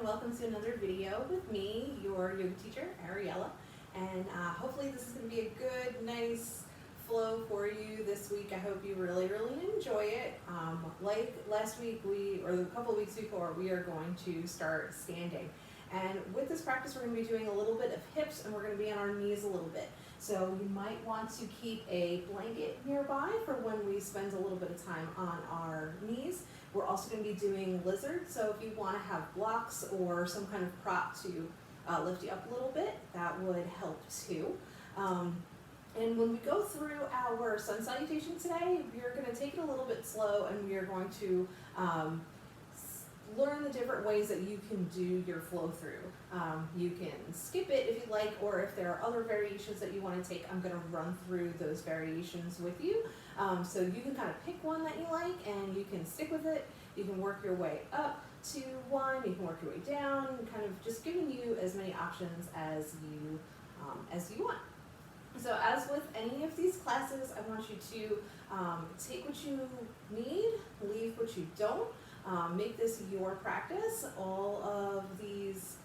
and welcome to another video with me, your yoga teacher, Ariella. And hopefully this is going to be a good, nice flow for you this week. I hope you really enjoy it. Like last week, or a couple of weeks before, we are going to start standing. And with this practice, we're going to be doing a little bit of hips and we're going to be on our knees a little bit. So you might want to keep a blanket nearby for when we spend a little bit of time on our knees. We're also going to be doing lizard, so if you want to have blocks or some kind of prop to lift you up a little bit, that would help too. And when we go through our sun salutation today, we're going to take it a little bit slow and we are going to learn the different ways that you can do your flow through. You can skip it if you like, or if there are other variations that you want to take, I'm going to run through those variations with you. So you can kind of pick one that you like and you can stick with it. You can work your way up to one, you can work your way down, kind of just giving you as many options as you want. So as with any of these classes, I want you to take what you need, leave what you don't. Make this your practice. All of these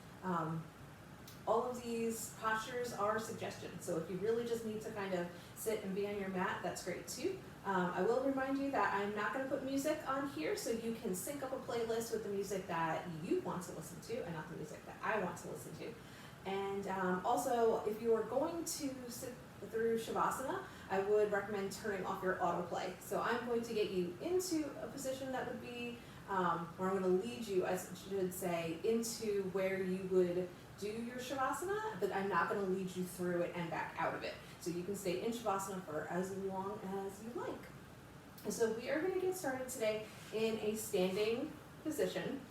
postures are suggestions. So if you really just need to kind of sit and be on your mat, that's great too. I will remind you that I'm not going to put music on here, so you can sync up a playlist with the music that you want to listen to and not the music that I want to listen to. And also, if you are going to sit through Shavasana, I would recommend turning off your autoplay. So I'm going to get you into a position that would be or I'm going to lead you, as it should say, into where you would do your Shavasana, but I'm not going to lead you through it and back out of it. So you can stay in Shavasana for as long as you like. And so we are going to get started today in a standing position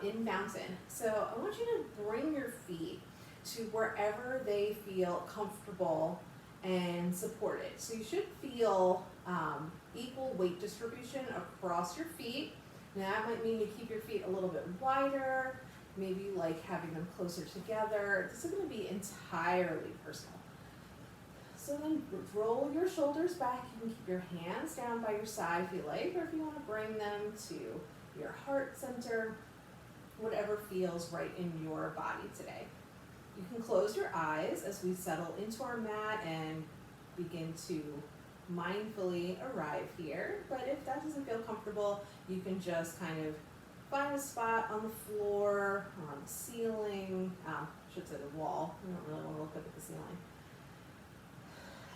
in mountain. So I want you to bring your feet to wherever they feel comfortable and supported. So you should feel equal weight distribution across your feet. Now that might mean you keep your feet a little bit wider, maybe like having them closer together. This is going to be entirely personal. So then roll your shoulders back. You can keep your hands down by your side if you like, or if you want to bring them to your heart center, whatever feels right in your body today. You can close your eyes as we settle into our mat and begin to mindfully arrive here, but if that doesn't feel comfortable, you can just kind of find a spot on the floor or on the ceiling, I should say the wall. I don't really want to look up at the ceiling.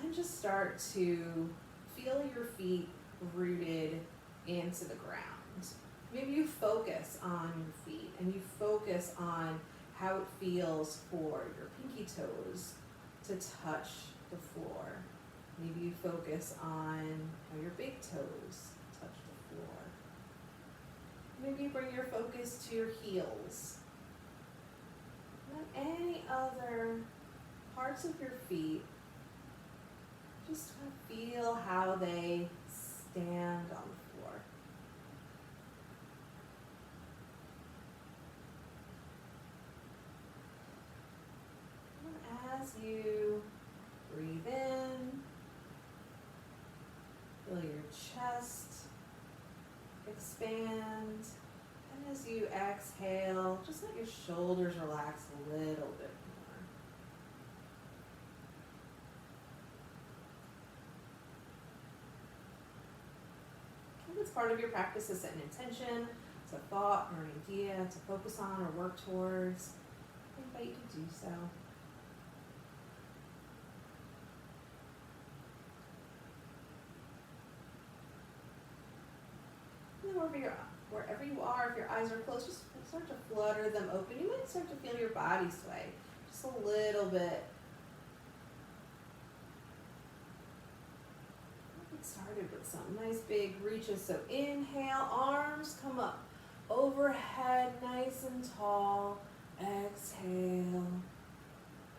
And just start to feel your feet rooted into the ground. Maybe you focus on your feet and you focus on how it feels for your pinky toes to touch the floor. Maybe you focus on how your big toes touch the floor. Maybe you bring your focus to your heels. And any other parts of your feet, just kind of feel how they stand on the floor. And as you breathe in, feel your chest expand, and as you exhale, just let your shoulders relax a little bit more. If it's part of your practice to set an intention, it's a thought or an idea to focus on or work towards, I invite you to do so. Wherever you are, if your eyes are closed, just start to flutter them open. You might start to feel your body sway just a little bit. Get started with some nice big reaches. So inhale, arms come up overhead, nice and tall. Exhale,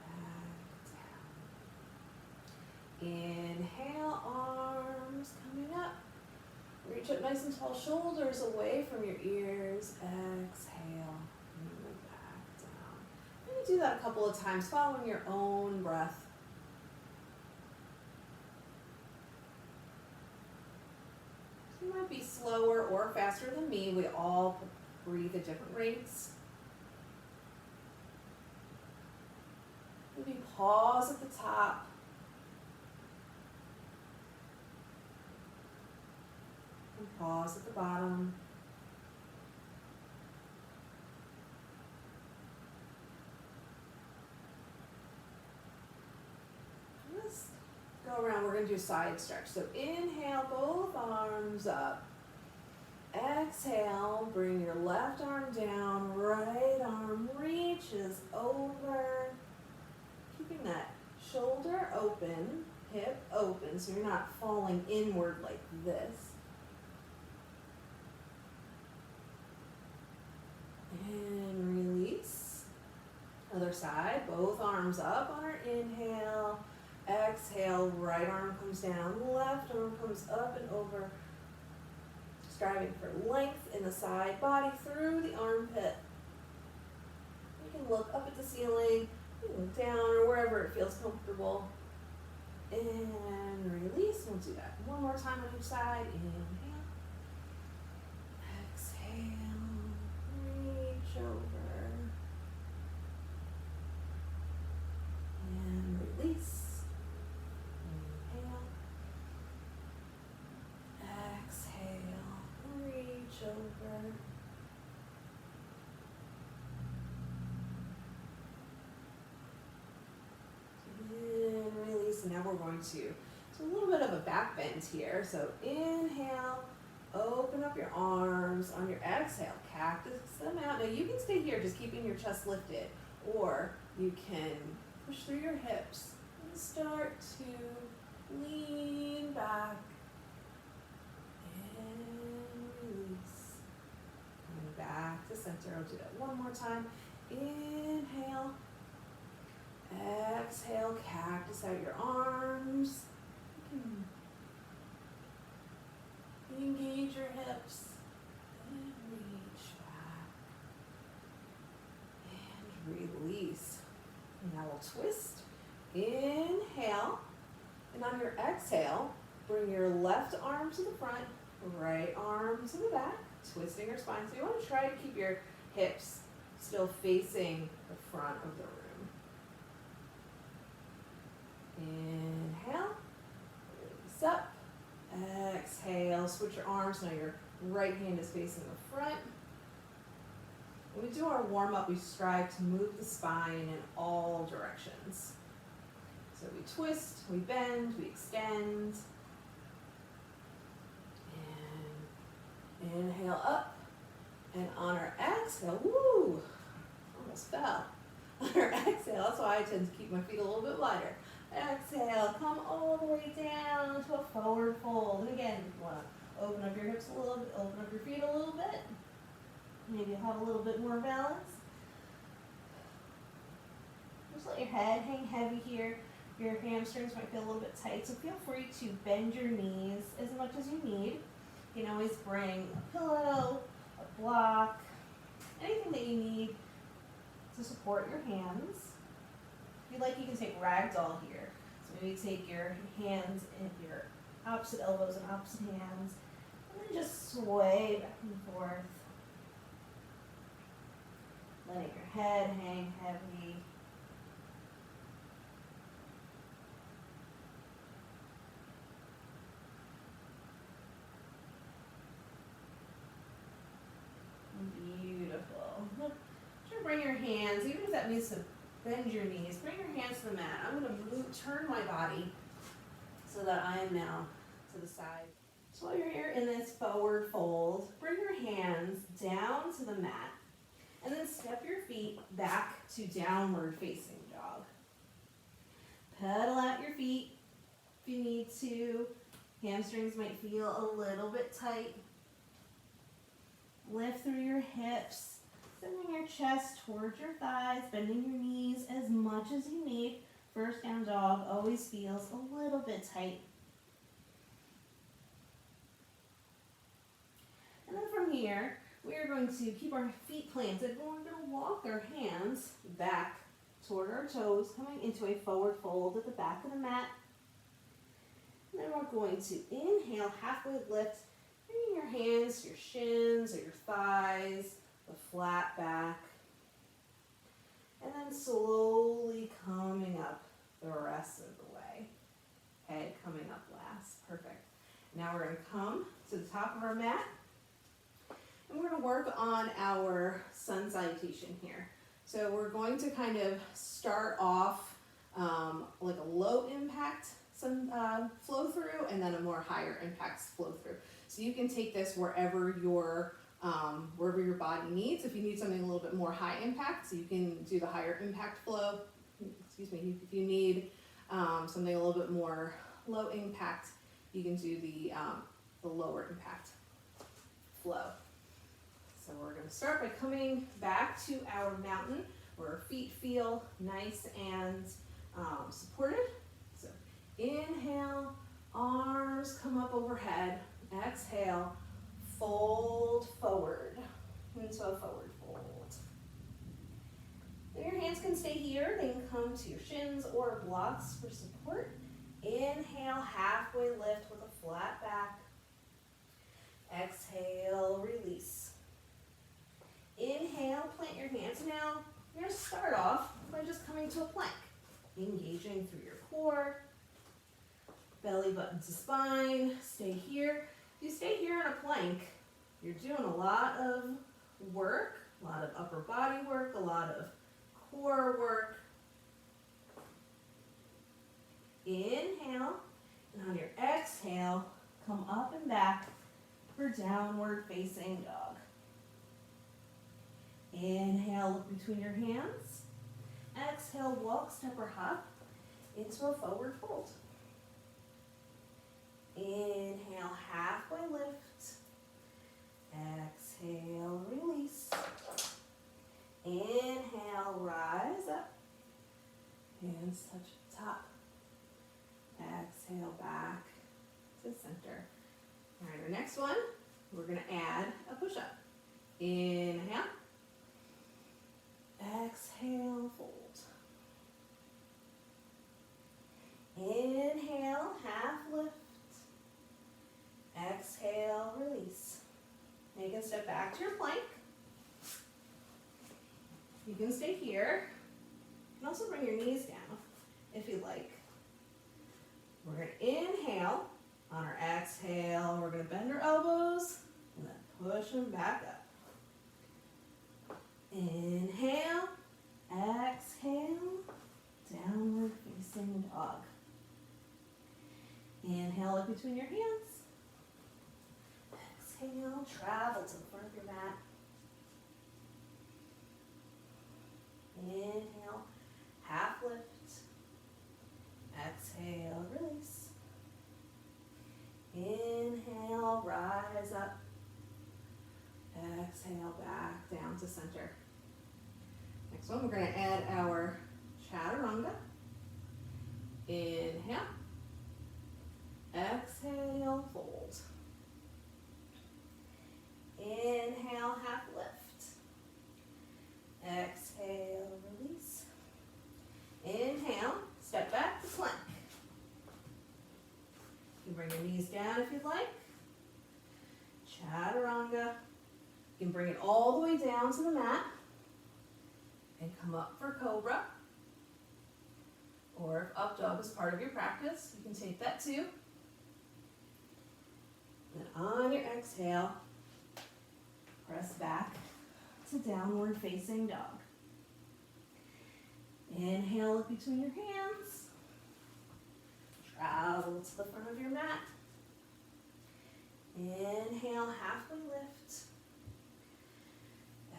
back down. Inhale, arms coming up. Reach up nice and tall, shoulders away from your ears. Exhale, move back down. Maybe do that a couple of times, following your own breath. You might be slower or faster than me. We all breathe at different rates. Maybe pause at the top. And pause at the bottom. Let's go around. We're going to do a side stretch. So inhale, both arms up. Exhale, bring your left arm down, right arm reaches over. Keeping that shoulder open, hip open, so you're not falling inward like this. And release. Other side, both arms up on our inhale. Exhale, right arm comes down, left arm comes up and over. Striving for length in the side body through the armpit. You can look up at the ceiling, you can look down or wherever it feels comfortable. And release. We'll do that one more time on each side. Inhale. Exhale. Reach over. And release. Over. And release. And now we're going to do a little bit of a back bend here. So inhale, open up your arms. On your exhale, cactus them out. Now you can stay here just keeping your chest lifted, or you can push through your hips and start to lean back. Back to center. I'll do that one more time. Inhale. Exhale. Cactus out your arms. Engage your hips. And reach back. And release. And now we'll twist. Inhale. And on your exhale, bring your left arm to the front, right arm to the back. Twisting your spine. So you want to try to keep your hips still facing the front of the room. Inhale. Release up. Exhale. Switch your arms. Now your right hand is facing the front. When we do our warm up, we strive to move the spine in all directions. So we twist, we bend, we extend. Inhale up, and on our exhale, woo, almost fell. On our exhale, that's why I tend to keep my feet a little bit wider. Exhale, come all the way down to a forward fold. And again, you want to open up your hips a little bit, open up your feet a little bit. Maybe you'll have a little bit more balance. Just let your head hang heavy here. Your hamstrings might feel a little bit tight, so feel free to bend your knees as much as you need. You can always bring a pillow, a block, anything that you need to support your hands. If you like, you can take ragdoll here. So maybe take your hands and your opposite elbows and opposite hands, and then just sway back and forth. Letting your head hang heavy. Beautiful. Try to bring your hands, even if that means to bend your knees, bring your hands to the mat. I'm going to turn my body so that I am now to the side. So while you're here in this forward fold, bring your hands down to the mat and then step your feet back to downward facing dog. Pedal out your feet if you need to. Hamstrings might feel a little bit tight. Lift through your hips, sending your chest towards your thighs, bending your knees as much as you need. First down dog always feels a little bit tight. And then from here, we are going to keep our feet planted, but we're going to walk our hands back toward our toes, coming into a forward fold at the back of the mat. And then we're going to inhale, halfway lift, bringing your hands to your shins or your thighs, the flat back. And then slowly coming up the rest of the way. Head coming up last. Perfect. Now we're going to come to the top of our mat. And we're going to work on our sun salutation here. So we're going to kind of start off like a low impact flow through, and then a more higher impact flow through. So you can take this wherever your body needs. If you need something a little bit more high impact, so you can do the higher impact flow. Excuse me. If you need something a little bit more low impact, you can do the lower impact flow. So we're going to start by coming back to our mountain where our feet feel nice and supported. So inhale, arms come up overhead. Exhale, fold forward into a forward fold. So your hands can stay here. They can come to your shins or blocks for support. Inhale, halfway lift with a flat back. Exhale, release. Inhale, plant your hands. Now, you're going to start off by just coming to a plank, engaging through your core, belly button to spine. Stay here. If you stay here in a plank, you're doing a lot of work, a lot of upper body work, a lot of core work. Inhale, and on your exhale, come up and back for downward facing dog. Inhale, look between your hands. Exhale, walk, step, or hop into a forward fold. Inhale, halfway lift. Exhale, release. Inhale, rise up. Hands touch the top. Exhale, back to center. All right, our next one, we're going to add a push-up. Inhale. Exhale, fold. Inhale, half lift. Exhale, release. Now you can step back to your plank. You can stay here. You can also bring your knees down if you like. We're going to inhale. On our exhale, we're going to bend our elbows and then push them back up. Inhale, exhale, downward facing dog. Inhale up between your hands. Exhale, travel to the front of your mat. Inhale, half lift. Exhale, release. Inhale, rise up. Exhale, back down to center. Next one, we're going to add our chaturanga. Inhale. Exhale, fold. Inhale, half lift. Exhale, release. Inhale, step back to plank. You can bring your knees down if you'd like. Chaturanga. You can bring it all the way down to the mat and come up for cobra. Or if up dog is part of your practice, you can take that too. Then on your exhale, press back to downward facing dog. Inhale, look between your hands. Travel to the front of your mat. Inhale, halfway lift.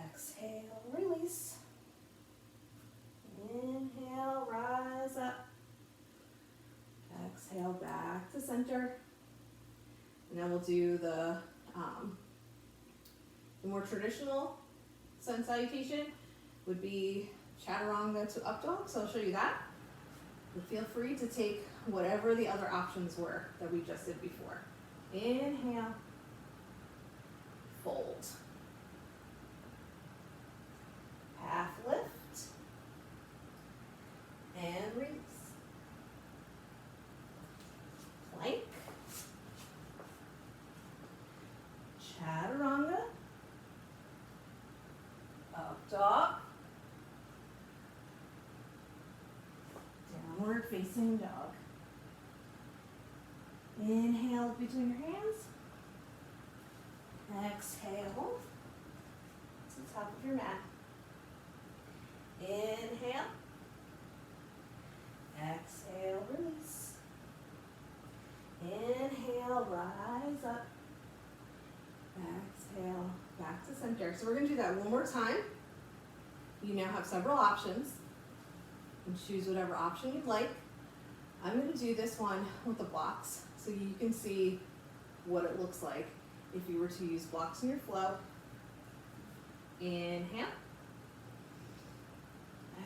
Exhale, release. Inhale, rise up. Exhale, back to center. And then we'll do the more traditional sun salutation would be chaturanga to up dog. So I'll show you that. But feel free to take whatever the other options were that we just did before. Inhale, fold. Half lift, and release. Plank, chaturanga, up dog, Downward facing dog. Inhale between your hands. Exhale to the top of your mat. Inhale. Exhale, release. Inhale, rise up. Exhale, back to center. So we're going to do that one more time. You now have several options. You can choose whatever option you'd like. I'm going to do this one with the blocks so you can see what it looks like if you were to use blocks in your flow. Inhale.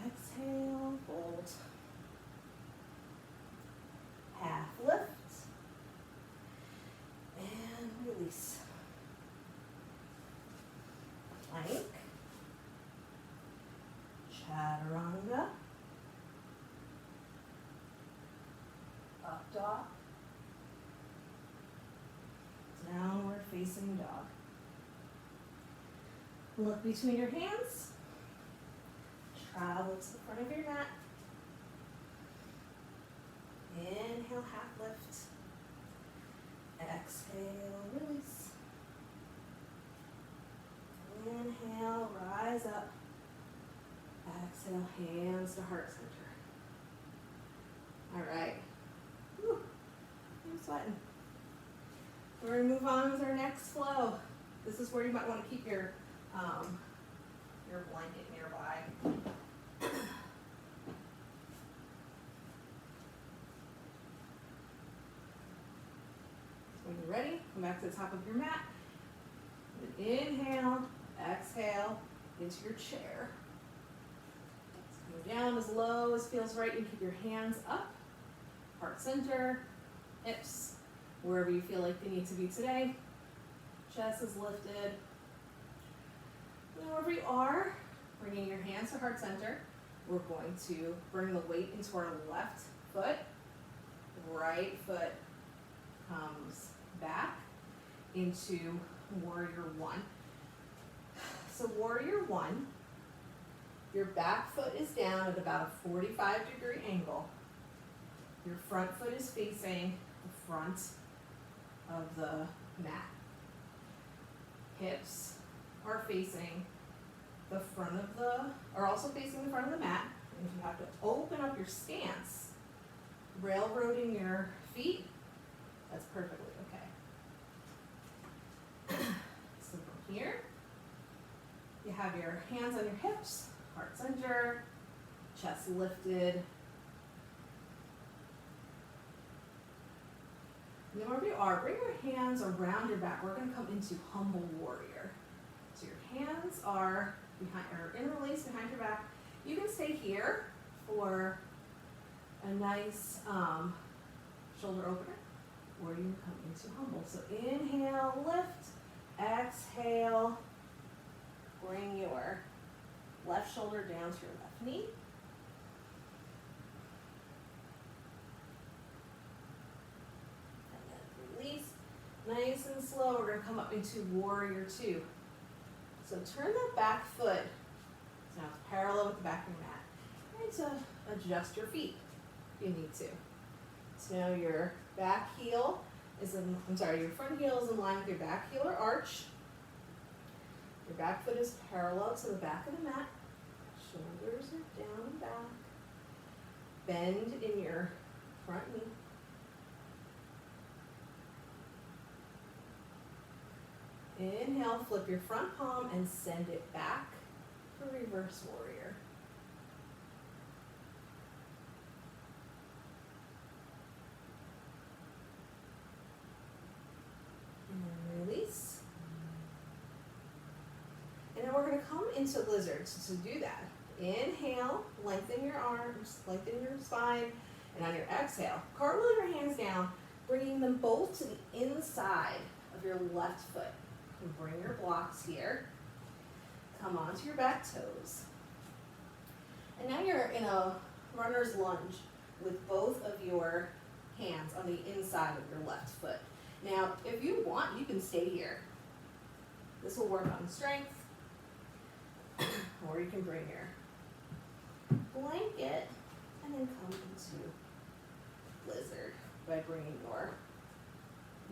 Exhale, fold. Half lift. And release. Plank. Chaturanga. Up dog. Downward facing dog. Look between your hands. Travel to the front of your mat. Inhale, half lift. Exhale, release. Inhale, rise up. Exhale, hands to heart center. All right. Whew. I'm sweating. We're going to move on with our next flow. This is where you might want to keep your blanket nearby. When you're ready, come back to the top of your mat. And inhale, exhale into your chair. Go down as low as feels right. You keep your hands up, heart center, hips, wherever you feel like they need to be today. Chest is lifted. Wherever you are, bringing your hands to heart center, we're going to bring the weight into our left foot. Right foot comes back into warrior one. So warrior one, your back foot is down at about a 45-degree angle. Your front foot is facing the front of the mat. Hips are facing the front of also facing the front of the mat. And you have to open up your stance, railroading your feet. That's perfectly okay. So from here, you have your hands on your hips, heart center, chest lifted. And then wherever you are, bring your hands around your back. We're going to come into humble warrior. So your hands are behind or interlaced behind your back. You can stay here for a nice shoulder opener, or you can come into humble. So inhale, lift, exhale, bring your left shoulder down to your left knee. And then release. Nice and slow, we're going to come up into warrior two. So turn that back foot, so now it's parallel with the back of your mat. And to adjust your feet if you need to. So now your back heel is your front heel is in line with your back heel or arch. Your back foot is parallel to the back of the mat. Shoulders are down and back. Bend in your front knee. Inhale, flip your front palm and send it back for reverse warrior. And release. And then we're going to come into lizard. So to do that, inhale, lengthen your arms, lengthen your spine, and on your exhale, cartwheel your hands down, bringing them both to the inside of your left foot. And bring your blocks here. Come onto your back toes. And now you're in a runner's lunge with both of your hands on the inside of your left foot. Now, if you want, you can stay here. This will work on strength. Or you can bring your blanket and then come into lizard by bringing your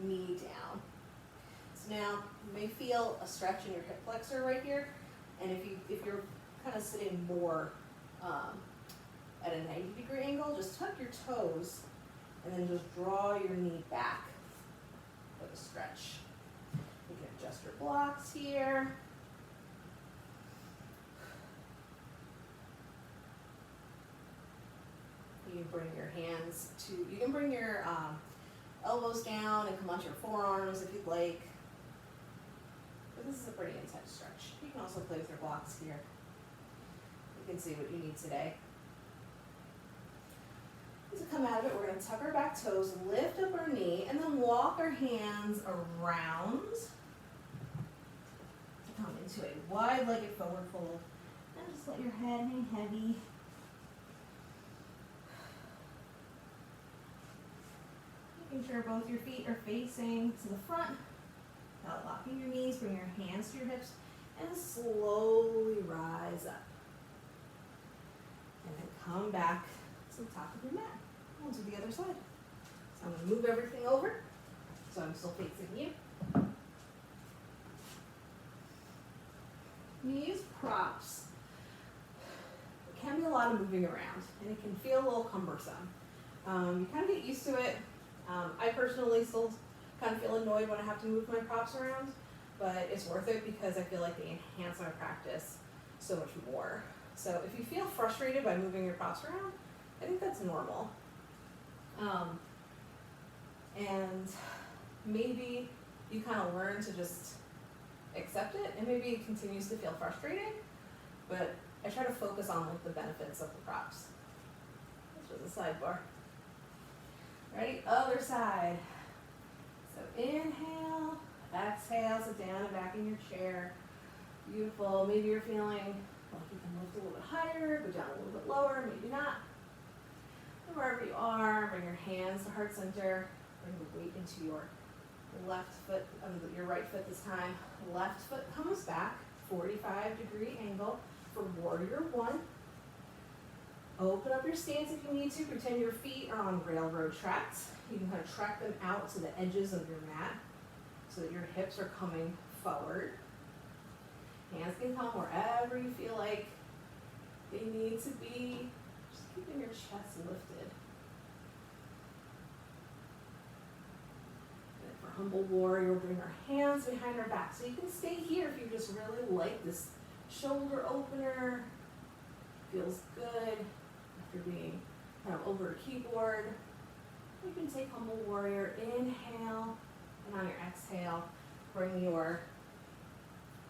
knee down. So now you may feel a stretch in your hip flexor right here, and if you're kind of sitting more at a 90-degree angle, just tuck your toes and then just draw your knee back with a stretch. You can adjust your blocks here. You can bring your hands to, you can bring your elbows down and come onto your forearms if you'd like. But this is a pretty intense stretch. You can also play with your blocks here. You can see what you need today. To come out of it, we're going to tuck our back toes, lift up our knee, and then walk our hands around to come into a wide-legged forward fold. And just let your head hang heavy. Making sure both your feet are facing to the front. Without locking your knees, bring your hands to your hips, and slowly rise up. And then come back to the top of your mat. To the other side. So I'm going to move everything over so I'm still facing you. When you use props, it can be a lot of moving around and it can feel a little cumbersome. You kind of get used to it. I personally still kind of feel annoyed when I have to move my props around, but it's worth it because I feel like they enhance my practice so much more. So if you feel frustrated by moving your props around, I think that's normal. And maybe you kind of learn to just accept it, and maybe it continues to feel frustrating, but I try to focus on like the benefits of the props. This was a sidebar. Ready? Other side. So inhale, exhale, sit down and back in your chair. Beautiful. Maybe you're feeling like you can lift a little bit higher, go down a little bit lower, maybe not. And wherever you are, bring your hands to heart center, bring the weight into your left foot, your right foot this time. Left foot comes back, 45-degree angle for warrior one. Open up your stance if you need to. Pretend your feet are on railroad tracks. You can kind of track them out to the edges of your mat so that your hips are coming forward. Hands can come wherever you feel like they need to be. Just keeping your chest lifted. And for humble warrior, we'll bring our hands behind our back. So you can stay here if you just really like this shoulder opener. Feels good. If you're being kind of over a keyboard, you can take humble warrior. Inhale, and on your exhale, bring your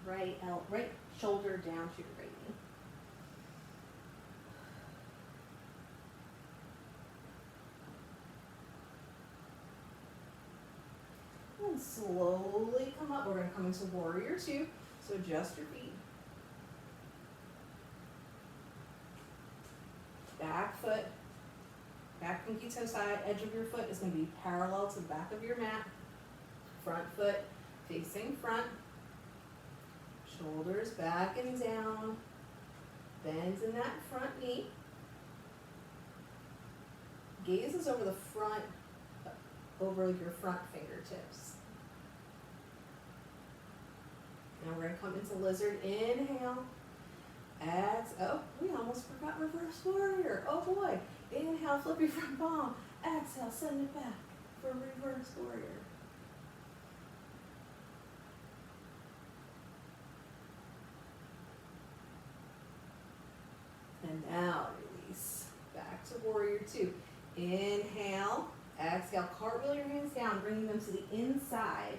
right shoulder down to your right knee. And slowly come up. We're going to come into warrior two. So adjust your feet. Back foot, back pinky toe side, edge of your foot is going to be parallel to the back of your mat. Front foot facing front. Shoulders back and down. Bends in that front knee. Gaze is over the front, over your front fingertips. Now we're going to come into lizard. Inhale. Exhale. Oh, we almost forgot reverse warrior. Oh boy. Inhale, flip your front palm. Exhale, send it back for reverse warrior. And now release. Back to warrior two. Inhale. Exhale. Cartwheel your hands down, bringing them to the inside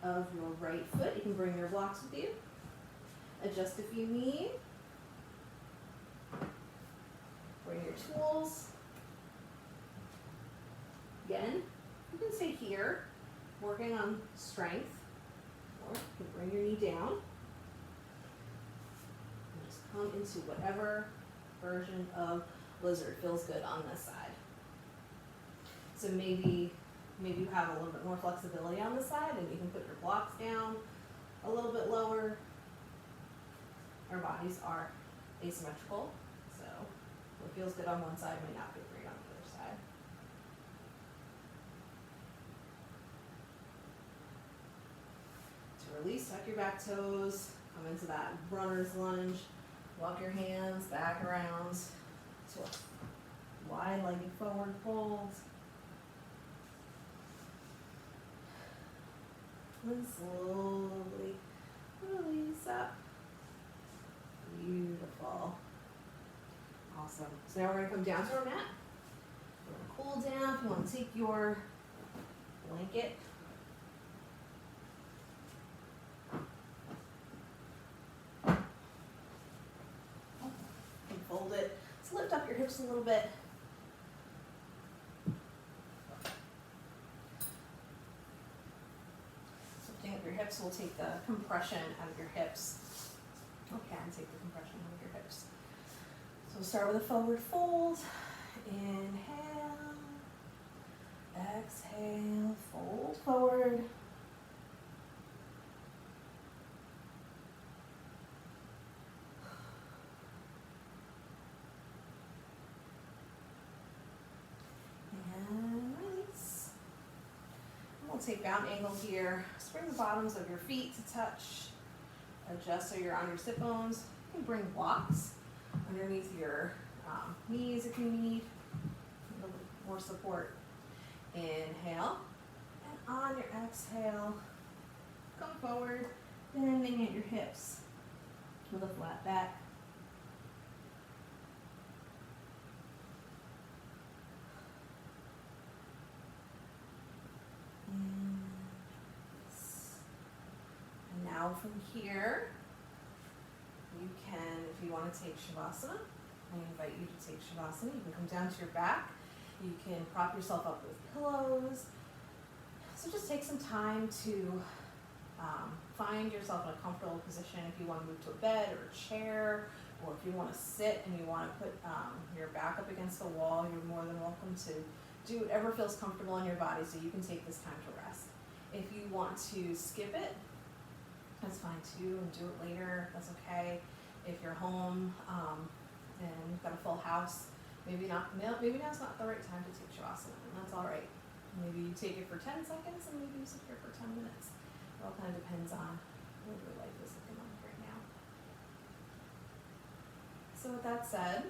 of your right foot. You can bring your blocks with you. Adjust if you need. Bring your tools. Again, you can stay here, working on strength, or you can bring your knee down. And just come into whatever version of lizard feels good on this side. So maybe you have a little bit more flexibility on this side, and you can put your blocks down a little bit lower. Our bodies are asymmetrical, so what feels good on one side may not be great on the other side. release, tuck your back toes, come into that runner's lunge, walk your hands back around to a wide-legged forward fold. And slowly release up. Beautiful. Awesome. So now we're going to come down to our mat. We're going to cool down. If you want to take your blanket and fold it. So lift up your hips a little bit. Lifting up your hips will take the compression out of your hips. Okay, and take the compression out of your hips. So we'll start with a forward fold. Inhale. Exhale. Fold forward. And release. And we'll take bound angle here. Just bring the bottoms of your feet to touch. Adjust so you're on your sit bones. You can bring blocks underneath your knees if you need a little more support. Inhale, and on your exhale, come forward, bending at your hips with a flat back. And now from here, you can, if you want to take Shavasana, I invite you to take Shavasana. You can come down to your back. You can prop yourself up with pillows. So just take some time to find yourself in a comfortable position. If you want to move to a bed or a chair, or if you want to sit and you want to put your back up against the wall, you're more than welcome to do whatever feels comfortable in your body so you can take this time to rest. If you want to skip it, that's fine too, and do it later, that's okay. If you're home and you've got a full house, maybe now's not the right time to take Shavasana, and that's all right. Maybe you take it for 10 seconds and maybe you sit here for 10 minutes. It all kind of depends on what your life is looking like right now. So with that said,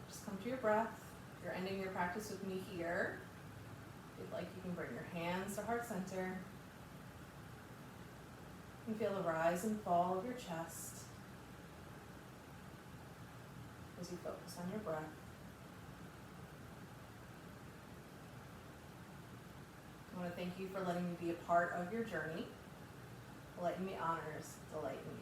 just come to your breath. You're ending your practice with me here. If you'd like, you can bring your hands to heart center. You can feel the rise and fall of your chest as you focus on your breath. I want to thank you for letting me be a part of your journey. Delight in me honors, delight in you.